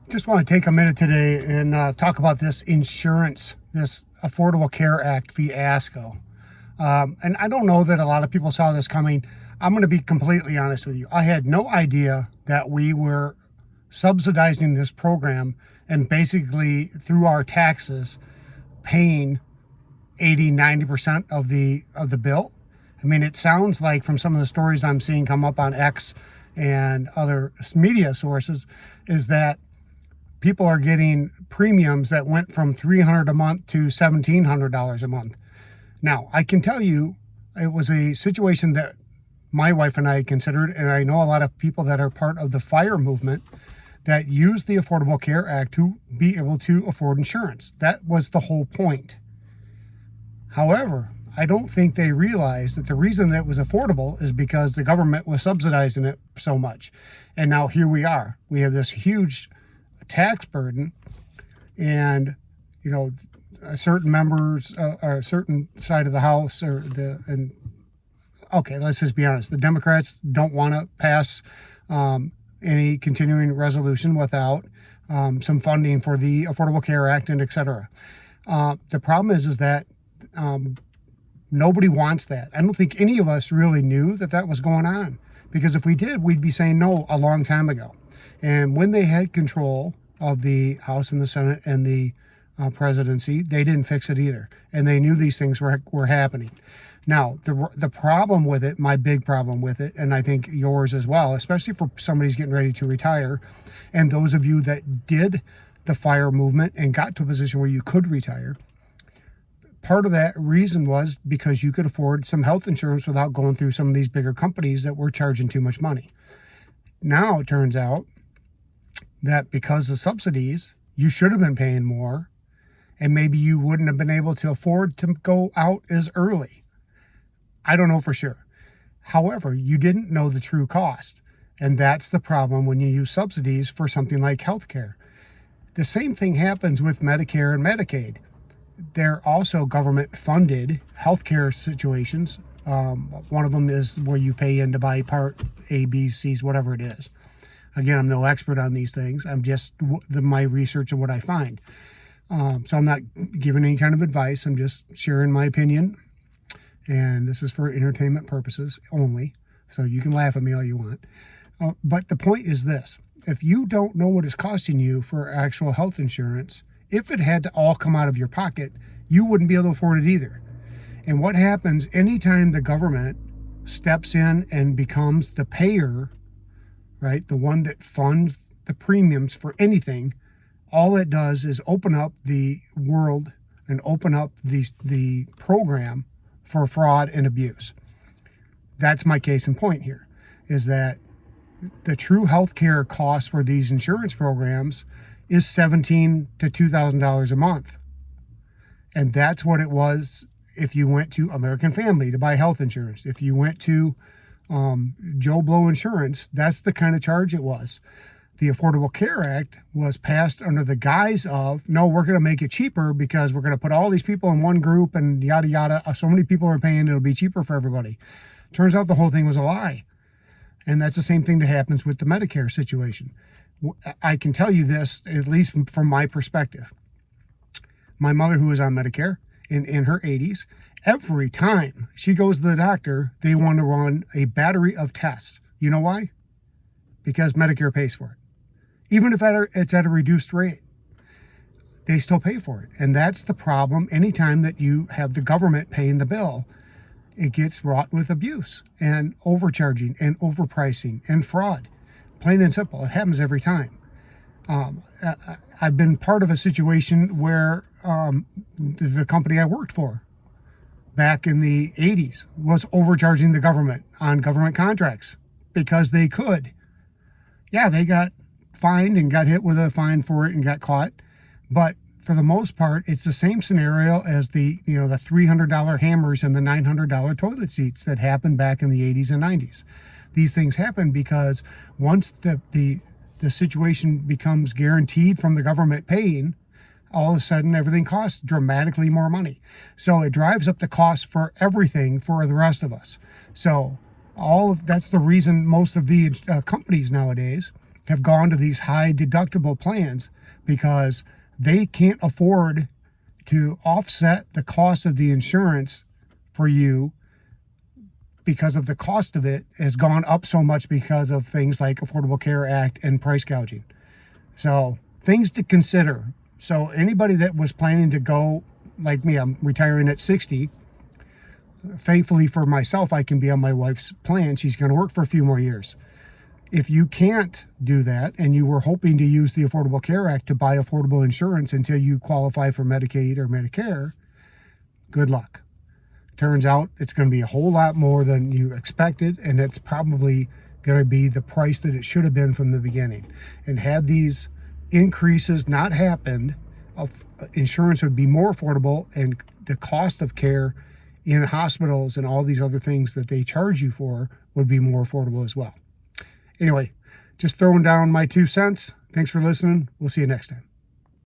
Just want to take a minute today and talk about this insurance, this Affordable Care Act fiasco. And I don't know that a lot of people saw this coming. I'm going to be completely honest with you. I had no idea that we were subsidizing this program and basically through our taxes paying 80-90% of the bill. I mean, it sounds like from some of the stories I'm seeing come up on X and other media sources is that people are getting premiums that went from $300 a month to $1,700 a month. Now, I can tell you it was a situation that my wife and I considered, and I know a lot of people that are part of the FIRE movement that used the Affordable Care Act to be able to afford insurance. That was the whole point. However, I don't think they realized that the reason that it was affordable is because the government was subsidizing it so much. And now here we are. We have this huge tax burden, and certain members or a certain side of the House okay, let's just be honest, the Democrats don't want to pass any continuing resolution without some funding for the Affordable Care Act and et cetera. The problem is that nobody wants that. I don't think any of us really knew that was going on, because if we did, we'd be saying no a long time ago. And when they had control of the House and the Senate and the presidency, they didn't fix it either. And they knew these things were happening. Now, the problem with it, my big problem with it, and I think yours as well, especially for somebody who's getting ready to retire, and those of you that did the FIRE movement and got to a position where you could retire, part of that reason was because you could afford some health insurance without going through some of these bigger companies that were charging too much money. Now it turns out that because of subsidies, you should have been paying more, and maybe you wouldn't have been able to afford to go out as early. I don't know for sure. However, you didn't know the true cost, and that's the problem when you use subsidies for something like healthcare. The same thing happens with Medicare and Medicaid. They're also government-funded healthcare situations. One of them is where you pay in to buy Part A, B, C's, whatever it is. Again, I'm no expert on these things. I'm just my research and what I find. So I'm not giving any kind of advice. I'm just sharing my opinion. And this is for entertainment purposes only. So you can laugh at me all you want. But the point is this. If you don't know what it's costing you for actual health insurance, if it had to all come out of your pocket, you wouldn't be able to afford it either. And what happens anytime the government steps in and becomes the payer, right, the one that funds the premiums for anything, all it does is open up the world and open up the program for fraud and abuse. That's my case in point here, is that the true health care cost for these insurance programs is $1,700 to $2,000 a month. And that's what it was if you went to American Family to buy health insurance. If you went to Joe Blow Insurance, that's the kind of charge it was. The Affordable Care Act was passed under the guise of, no, we're going to make it cheaper because we're going to put all these people in one group and yada, yada. So many people are paying, it'll be cheaper for everybody. Turns out the whole thing was a lie. And that's the same thing that happens with the Medicare situation. I can tell you this, at least from my perspective. My mother, who is on Medicare in her 80s, every time she goes to the doctor, they want to run a battery of tests. You know why? Because Medicare pays for it. Even if it's at a reduced rate, they still pay for it. And that's the problem. Anytime that you have the government paying the bill, it gets wrought with abuse and overcharging and overpricing and fraud. Plain and simple. It happens every time. I've been part of a situation where the company I worked for back in the 80s was overcharging the government on government contracts because they could. Yeah, they got fined and got hit with a fine for it and got caught. But for the most part, it's the same scenario as the $300 hammers and the $900 toilet seats that happened back in the 80s and 90s. These things happen because once the situation becomes guaranteed from the government paying, all of a sudden everything costs dramatically more money. So it drives up the cost for everything for the rest of us. So that's the reason most of the companies nowadays have gone to these high deductible plans because they can't afford to offset the cost of the insurance for you, because of the cost of it has gone up so much because of things like Affordable Care Act and price gouging. So things to consider. So anybody that was planning to go, like me, I'm retiring at 60. Thankfully for myself, I can be on my wife's plan. She's going to work for a few more years. If you can't do that and you were hoping to use the Affordable Care Act to buy affordable insurance until you qualify for Medicaid or Medicare, good luck. Turns out it's going to be a whole lot more than you expected, and it's probably going to be the price that it should have been from the beginning. And had these increases not happened, insurance would be more affordable, and the cost of care in hospitals and all these other things that they charge you for would be more affordable as well. Anyway, just throwing down my 2 cents. Thanks for listening. We'll see you next time.